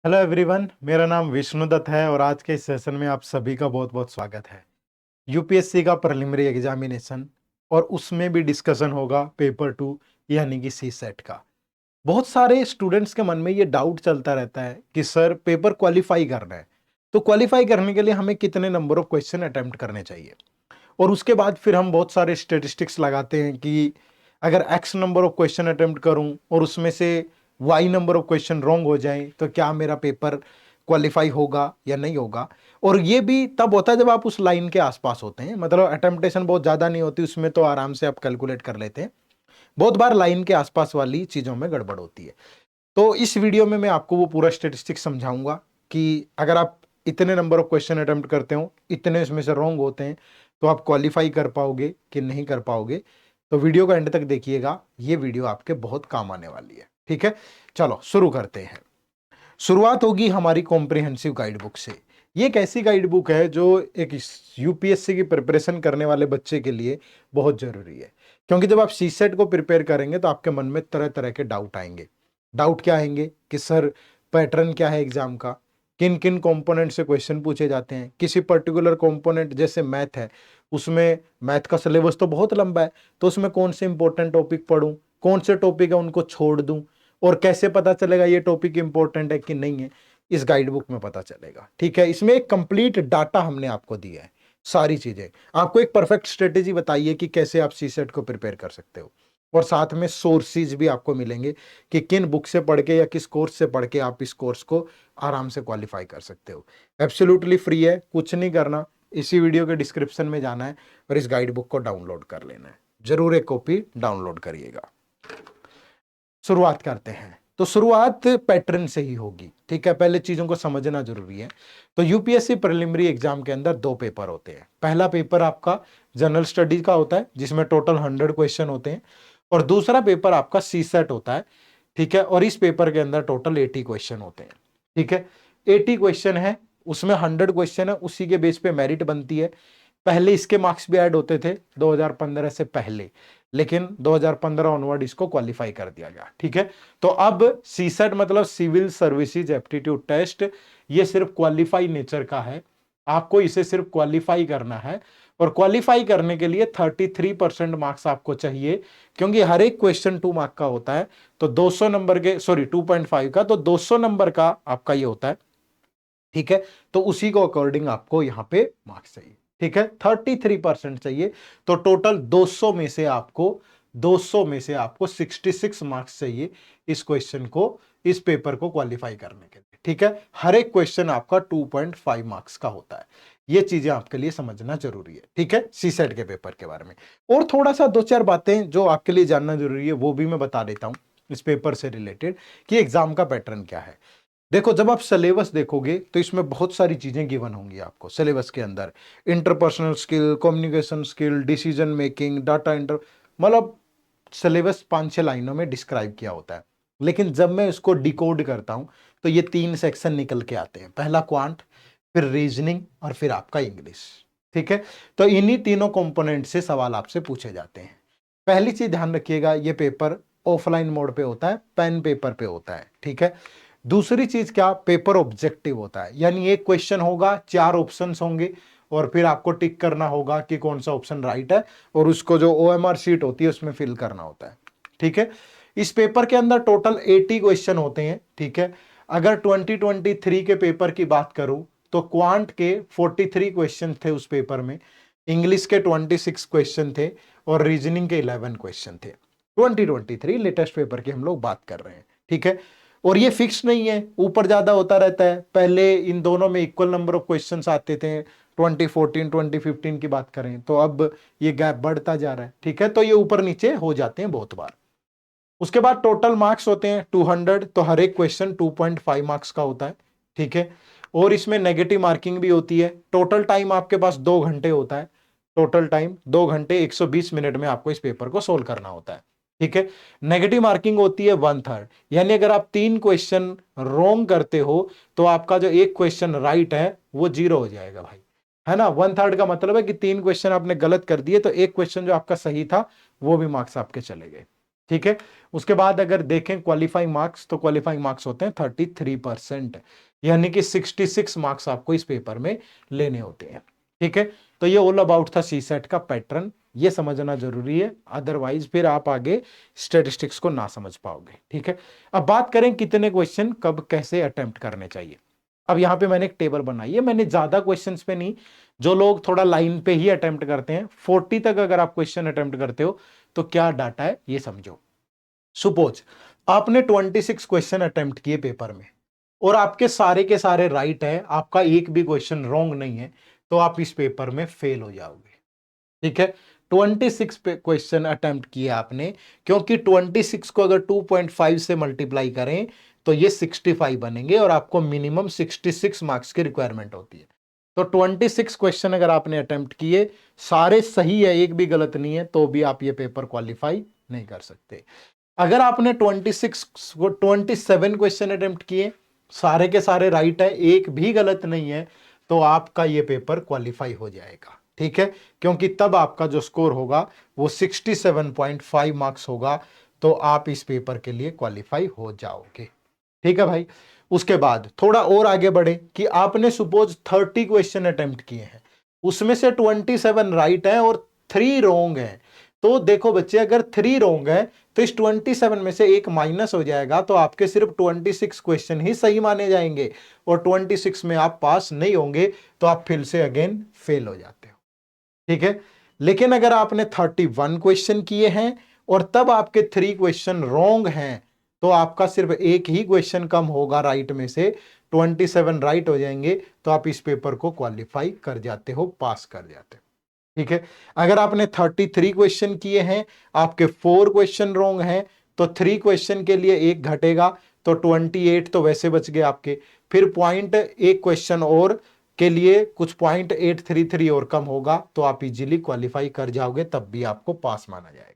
Hello everyone, मेरा नाम विष्णु दत्त है और आज के इस सेशन में आप सभी का बहुत बहुत स्वागत है। यूपीएससी का प्रिलिमिनरी एग्जामिनेशन और उसमें भी डिस्कशन होगा पेपर 2 यानी कि सी सेट का। बहुत सारे स्टूडेंट्स के मन में ये डाउट चलता रहता है कि सर पेपर क्वालिफाई करना है तो क्वालिफाई करने के लिए हमें कितने नंबर ऑफ क्वेश्चन अटेम्प्ट करने चाहिए। और उसके बाद फिर हम बहुत सारे स्टेटिस्टिक्स लगाते हैं कि अगर X number of question attempt करूं और उसमें से Y number of question wrong हो जाएं तो क्या मेरा पेपर क्वालिफाई होगा या नहीं होगा। और ये भी तब होता है जब आप उस लाइन के आसपास होते हैं, मतलब अटेम्प्टेशन बहुत ज़्यादा नहीं होती उसमें, तो आराम से आप कैलकुलेट कर लेते हैं। बहुत बार लाइन के आसपास वाली चीज़ों में गड़बड़ होती है। तो इस वीडियो में मैं आपको वो पूरा स्टेटिस्टिक्स समझाऊंगा कि अगर आप इतने नंबर ऑफ क्वेश्चन अटेम्प्ट करते हो, इतने इसमें से रॉन्ग होते हैं, तो आप क्वालिफाई कर पाओगे कि नहीं कर पाओगे। तो वीडियो का एंड तक देखिएगा, ये वीडियो आपके बहुत काम आने वाली है। ठीक है, चलो शुरू करते हैं। शुरुआत होगी हमारी कॉम्प्रिहेंसिव गाइड बुक से। ये एक ऐसी गाइड बुक है जो एक यूपीएससी की प्रिपरेशन करने वाले बच्चे के लिए बहुत जरूरी है, क्योंकि जब आप सी सेट को प्रिपेयर करेंगे तो आपके मन में तरह तरह के डाउट आएंगे। डाउट क्या आएंगे कि सर पैटर्न क्या है एग्जाम का, किन किन कंपोनेंट से क्वेश्चन पूछे जाते हैं, किसी पर्टिकुलर कंपोनेंट जैसे मैथ है, उसमें मैथ का सिलेबस तो बहुत लंबा है, तो उसमें कौन से इंपॉर्टेंट टॉपिक पढ़ूं, कौन से टॉपिक है उनको छोड़ दूं, और कैसे पता चलेगा ये टॉपिक इंपॉर्टेंट है कि नहीं है, इस गाइड बुक में पता चलेगा। ठीक है, इसमें एक कंप्लीट डाटा हमने आपको दिया है, सारी चीजें आपको एक परफेक्ट स्ट्रेटेजी बताइए कि कैसे आप सी सेट को प्रिपेयर कर सकते हो। और साथ में सोर्सेज भी आपको मिलेंगे कि किन बुक से पढ़ के या किस कोर्स से पढ़ के आप इस कोर्स को आराम से क्वालिफाई कर सकते हो। एब्सोल्युटली फ्री है, कुछ नहीं करना, इसी वीडियो के डिस्क्रिप्शन में जाना है और इस गाइड बुक को डाउनलोड कर लेना है। जरूर एक कॉपी डाउनलोड करिएगा। शुरुआत करते हैं, तो शुरुआत पैटर्न से ही होगी। ठीक है, पहले चीजों को समझना जरूरी है। तो यूपीएससी प्रिलिमिनरी एग्जाम के अंदर दो पेपर होते हैं। पहला पेपर आपका जनरल स्टडीज का होता है जिसमें टोटल 100 क्वेश्चन होते हैं, और दूसरा पेपर आपका सी सेट होता है। ठीक है, और इस पेपर के अंदर टोटल 80 क्वेश्चन होते हैं। ठीक है, 80 क्वेश्चन है, उसमें 100 क्वेश्चन है, उसी के बेस पे मेरिट बनती है। पहले इसके मार्क्स भी ऐड होते थे 2015 से पहले, लेकिन 2015 ऑनवर्ड इसको क्वालिफाई कर दिया गया। ठीक है, तो अब सीसेट मतलब सिविल सर्विसेज एप्टीट्यूड टेस्ट, ये सिर्फ क्वालिफाई नेचर का है। आपको इसे सिर्फ क्वालिफाई करना है, और क्वालिफाई करने के लिए 33% मार्क्स आपको चाहिए, क्योंकि हर एक क्वेश्चन 2 मार्क का होता है। तो 200 नंबर के, सॉरी 2.5 का, तो 200 नंबर का आपका ये होता है। ठीक है, तो उसी को अकॉर्डिंग आपको यहां पे मार्क्स चाहिए। ठीक है, 33% चाहिए, तो टोटल 200 में से आपको 66 मार्क्स चाहिए इस क्वेश्चन को, इस पेपर को क्वालिफाई करने के लिए। ठीक है, हर एक क्वेश्चन आपका 2.5 मार्क्स का होता है। ये चीजें आपके लिए समझना जरूरी है। ठीक है, सी सेट के पेपर के बारे में और थोड़ा सा दो चार बातें जो आपके लिए जानना जरूरी है वो भी मैं बता देता हूं इस पेपर से रिलेटेड, कि एग्जाम का पैटर्न क्या है। देखो, जब आप सिलेबस देखोगे तो इसमें बहुत सारी चीजें गिवन होंगी आपको सिलेबस के अंदर। Interpersonal skill, communication skill, decision making, data inter, मतलब सिलेबस 5-6 लाइनों में डिस्क्राइब किया होता है। लेकिन जब मैं इसको डिकोड करता हूं तो ये 3 सेक्शन निकल के आते हैं, पहला क्वांट, फिर रीजनिंग और फिर आपका इंग्लिश। ठीक है, तो इन्हीं तीनों कंपोनेंट से सवाल आपसे पूछे जाते हैं। पहली चीज ध्यान रखिएगा, ये पेपर ऑफलाइन मोड पे होता है, पेन पेपर पे होता है। ठीक है, दूसरी चीज क्या, पेपर ऑब्जेक्टिव होता है, यानी एक क्वेश्चन होगा, 4 ऑप्शंस होंगे और फिर आपको टिक करना होगा कि कौन सा ऑप्शन राइट है, और उसको जो ओएमआर शीट होती है उसमें फिल करना होता है। ठीक है, इस पेपर के अंदर टोटल 80 क्वेश्चन होते हैं। ठीक है, अगर 2023 के पेपर की बात करूं तो क्वांट के 43 क्वेश्चन थे उस पेपर में, इंग्लिश के 26 क्वेश्चन थे और रीजनिंग के 11 क्वेश्चन थे। 2023 लेटेस्ट पेपर की हम लोग बात कर रहे हैं। ठीक है, और ये फिक्स नहीं है, ऊपर ज्यादा होता रहता है। पहले इन दोनों में इक्वल नंबर ऑफ क्वेश्चंस आते थे, 2014 2015 की बात करें तो अब ये गैप बढ़ता जा रहा है। ठीक है, तो ये ऊपर नीचे हो जाते हैं बहुत बार। उसके बाद टोटल मार्क्स होते हैं 200, तो हर एक क्वेश्चन 2.5 मार्क्स का होता है। ठीक है, और इसमें नेगेटिव मार्किंग भी होती है। टोटल टाइम आपके पास 2 घंटे होता है, टोटल टाइम 2 घंटे 120 मिनट में आपको इस पेपर को सोल्व करना होता है। ठीक है, नेगेटिव मार्किंग होती है 1/3, यानी अगर आप 3 क्वेश्चन रॉन्ग करते हो तो आपका जो एक क्वेश्चन राइट है वो 0 हो जाएगा भाई, है ना। 1/3 का मतलब है कि 3 क्वेश्चन आपने गलत कर दिए तो एक क्वेश्चन जो आपका सही था वो भी मार्क्स आपके चले गए। ठीक है। उसके बाद अगर देखें क्वालिफाइंग मार्क्स, तो क्वालिफाइंग मार्क्स होते हैं 33%, यानी कि 66 मार्क्स आपको इस पेपर में लेने होते हैं। ठीक है, तो ये ऑल अबाउट था सीसेट का पैटर्न, ये समझना जरूरी है, अदरवाइज फिर आप आगे स्टैटिस्टिक्स को ना समझ पाओगे। ठीक है, अब बात करें कितने क्वेश्चन कब कैसे अटेम्प्ट करने चाहिए। अब यहां पे मैंने एक टेबल बनाई है, मैंने ज्यादा क्वेश्चंस पे नहीं, जो लोग थोड़ा लाइन पे ही अटेम्प्ट करते हैं, 40 तक अगर आप क्वेश्चन अटेम्प्ट करते हो तो क्या डाटा है ये समझो। सुपोज आपने 26 क्वेश्चन अटेम्प्ट किए पेपर में और आपके सारे के सारे राइट है, आपका एक भी क्वेश्चन रॉन्ग नहीं है, तो आप इस पेपर में फेल हो जाओगे। ठीक है, 26 क्वेश्चन अटेम्प्ट किए आपने, क्योंकि 26 को अगर 2.5 से मल्टीप्लाई करें तो ये 65 बनेंगे और आपको मिनिमम 66 मार्क्स की रिक्वायरमेंट होती है। तो 26 क्वेश्चन अगर आपने अटेम्प्ट किए, सारे सही है, एक भी गलत नहीं है, तो भी आप ये पेपर क्वालिफाई नहीं कर सकते। अगर आपने 27 क्वेश्चन अटेम्प्ट किए, सारे के सारे राइट है, एक भी गलत नहीं है, तो आपका ये पेपर क्वालिफाई हो जाएगा। ठीक है, क्योंकि तब आपका जो स्कोर होगा वो 67.5 मार्क्स होगा, तो आप इस पेपर के लिए क्वालिफाई हो जाओगे। ठीक है भाई, उसके बाद थोड़ा और आगे बढ़े कि आपने सपोज 30 क्वेश्चन अटेम्प्ट किए हैं, उसमें से 27 राइट है और 3 रॉन्ग है। तो देखो बच्चे, अगर 3 रॉन्ग है तो इस 27 में से एक माइनस हो जाएगा, तो आपके सिर्फ 26 क्वेश्चन ही सही माने जाएंगे और 26 में आप पास नहीं होंगे, तो आप फिर से अगेन फेल हो जाते हो। ठीक है, लेकिन अगर आपने 31 क्वेश्चन किए हैं और तब आपके 3 क्वेश्चन रॉन्ग हैं, तो आपका सिर्फ एक ही क्वेश्चन कम होगा राइट में से, 27 राइट हो जाएंगे, तो आप इस पेपर को क्वालिफाई कर जाते हो, पास कर जाते हो। ठीक है, अगर आपने 33 क्वेश्चन किए हैं, आपके 4 क्वेश्चन रॉन्ग हैं, तो 3 क्वेश्चन के लिए एक घटेगा, तो 28 तो वैसे बच गए आपके, फिर पॉइंट एक क्वेश्चन और के लिए कुछ 0.833 और कम होगा, तो आप इजीली क्वालिफाई कर जाओगे, तब भी आपको पास माना जाएगा।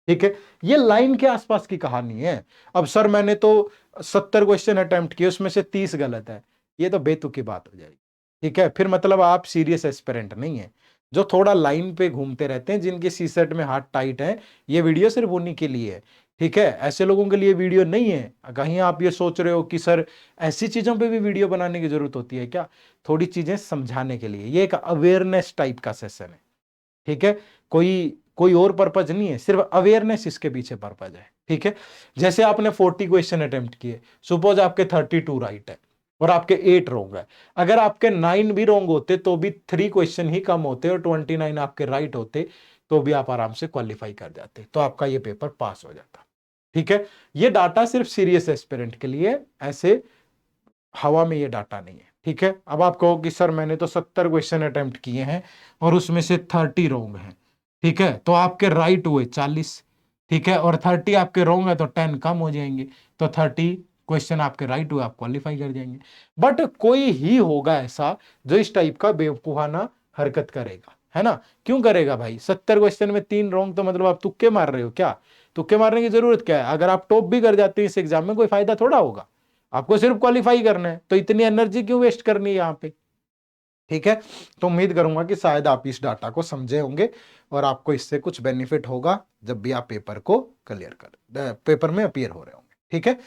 ठीक है, ये लाइन के आसपास की कहानी है। अब सर मैंने तो 70 क्वेश्चन अटेम्प्ट किए, उसमें से 30 गलत है, ये तो बेतुकी बात हो जाएगी। ठीक है, फिर मतलब आप सीरियस एस्पिरेंट नहीं है, जो थोड़ा लाइन पे घूमते रहते हैं, जिनके सीसेट में हाथ टाइट है, ये वीडियो सिर्फ उन्हीं के लिए है। ठीक है, ऐसे लोगों के लिए वीडियो नहीं है। कहीं आप ये सोच रहे हो कि सर ऐसी चीजों पे भी वीडियो बनाने की जरूरत होती है क्या, थोड़ी चीजें समझाने के लिए, ये एक अवेयरनेस टाइप का सेशन है। ठीक है, कोई कोई और पर्पज नहीं है, सिर्फ अवेयरनेस इसके पीछे पर्पज है। ठीक है, जैसे आपने 40 क्वेश्चन अटेम्प्ट किए, सपोज आपके 32 राइट है और आपके 8 रॉन्ग है, अगर आपके 9 भी रॉन्ग होते तो भी 3 क्वेश्चन ही कम होते और 29 आपके राइट होते, तो भी आप आराम से क्वालिफाई कर जाते, तो आपका ये पेपर पास हो जाता। ठीक है, ये डाटा सिर्फ सीरियस एस्पिरेंट के लिए, ऐसे हवा में ये डाटा नहीं है। ठीक है, अब आप कहो कि सर मैंने तो 70 क्वेश्चन अटेम्प्ट किए हैं और उसमें से 30 रॉन्ग हैं, ठीक है, तो आपके राइट हुए 40, ठीक है, और 30 आपके रॉन्ग है तो 10 कम हो जाएंगे, तो 30 क्वेश्चन आपके राइट हुए, आप क्वालिफाई कर जाएंगे। बट कोई ही होगा ऐसा जो इस टाइप का बेवकूफाना हरकत करेगा, है ना। क्यों करेगा भाई, 70 क्वेश्चन में 3 रॉन्ग, तो मतलब आप तुक्के मार रहे हो क्या। तुक्के मारने की जरूरत क्या है, अगर आप टॉप भी कर जाते हैं इस एग्जाम में, कोई फायदा थोड़ा होगा, आपको सिर्फ क्वालिफाई करना है, तो इतनी एनर्जी क्यों वेस्ट करनी है यहाँ पे। ठीक है, तो उम्मीद करूंगा कि शायद आप इस डाटा को समझे होंगे और आपको इससे कुछ बेनिफिट होगा जब भी आप पेपर को क्लियर कर पेपर में अपीयर हो रहे होंगे। ठीक है,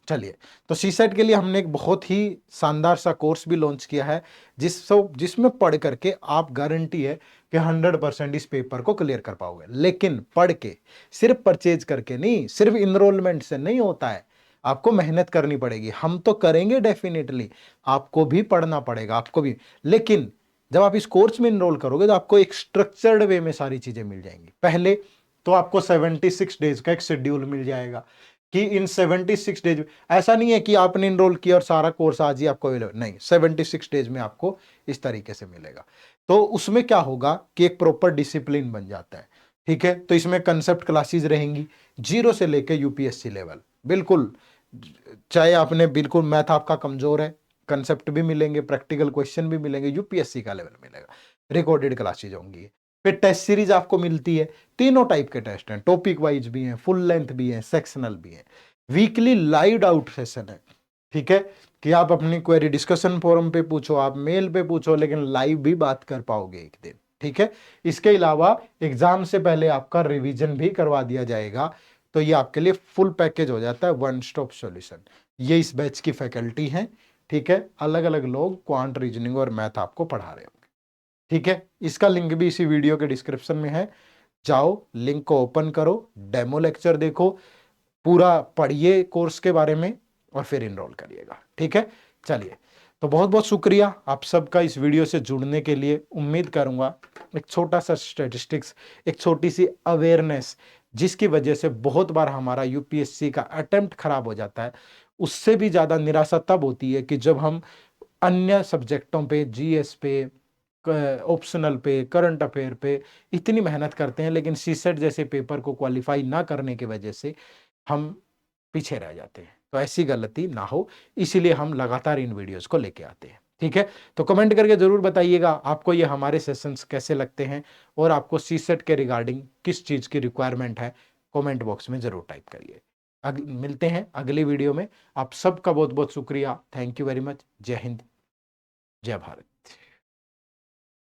चलिए, तो सीसेट के लिए हमने एक बहुत ही शानदार सा कोर्स भी लॉन्च किया है, जिसमें पढ़ करके आप गारंटी है कि 100% इस पेपर को क्लियर कर पाओगे। लेकिन पढ़ के, सिर्फ परचेज करके नहीं, सिर्फ इनरोलमेंट से नहीं होता है, आपको मेहनत करनी पड़ेगी। हम तो करेंगे डेफिनेटली, आपको भी पढ़ना पड़ेगा, आपको भी। लेकिन जब आप इस कोर्स में इनरोल करोगे तो आपको एक स्ट्रक्चर्ड वे में सारी चीजें मिल जाएंगी। पहले तो आपको 76 डेज का एक शेड्यूल मिल जाएगा कि इन 76 डेज, ऐसा नहीं है कि आपने इनरोल किया और सारा कोर्स आज ही आपको अवेलेबल, नहीं, 76 डेज में आपको इस तरीके से मिलेगा। तो उसमें क्या होगा कि एक प्रॉपर डिसिप्लिन बन जाता है। ठीक है, तो इसमें कंसेप्ट क्लासेस रहेंगी 0 से लेकर यूपीएससी लेवल, बिल्कुल, चाहे आपने बिल्कुल मैथ आपका कमजोर है, कंसेप्ट भी मिलेंगे, प्रैक्टिकल क्वेश्चन भी मिलेंगे, यूपीएससी का लेवल मिलेगा, रिकॉर्डेड क्लासेज होंगी। फिर टेस्ट सीरीज आपको मिलती है, तीनों टाइप के टेस्ट हैं, टॉपिक वाइज भी हैं, फुल लेंथ भी हैं, सेक्शनल भी हैं। वीकली लाइव डाउट सेशन है। ठीक है, कि आप अपनी क्वेरी डिस्कशन फोरम पे पूछो, आप मेल पे पूछो, लेकिन लाइव भी बात कर पाओगे एक दिन। ठीक है, इसके अलावा एग्जाम से पहले आपका रिवीजन भी करवा दिया जाएगा, तो ये आपके लिए फुल पैकेज हो जाता है, वन स्टॉप सॉल्यूशन। ये इस बैच की फैकल्टी हैं, ठीक है। अलग अलग लोग क्वांट, रीजनिंग और मैथ आपको पढ़ा रहे होंगे, ठीक है। इसका लिंक भी इसी वीडियो के डिस्क्रिप्शन में है, जाओ लिंक को ओपन करो, डेमो लेक्चर देखो, पूरा पढ़िए कोर्स के बारे में और फिर इनरोल करिएगा, ठीक है। चलिए, तो बहुत बहुत शुक्रिया आप सबका इस वीडियो से जुड़ने के लिए। उम्मीद करूंगा एक छोटा सा स्टैटिस्टिक्स, एक छोटी सी अवेयरनेस, जिसकी वजह से बहुत बार हमारा यूपीएससी का अटेम्प्ट खराब हो जाता है, उससे भी ज्यादा निराशा तब होती है कि जब हम अन्य सब्जेक्टों पे, जीएस पे, ऑप्शनल पे, करंट अफेयर पे इतनी मेहनत करते हैं, लेकिन सीसेट जैसे पेपर को क्वालिफाई ना करने की वजह से हम पीछे रह जाते हैं। तो ऐसी गलती ना हो, इसीलिए हम लगातार इन वीडियोस को लेके आते हैं, ठीक है। तो कमेंट करके जरूर बताइएगा आपको ये हमारे सेशंस कैसे लगते हैं, और आपको सीसेट के रिगार्डिंग किस चीज की रिक्वायरमेंट है, कमेंट बॉक्स में जरूर टाइप करिए। मिलते हैं अगली वीडियो में। आप सबका बहुत बहुत शुक्रिया, थैंक यू वेरी मच। जय हिंद, जय भारत।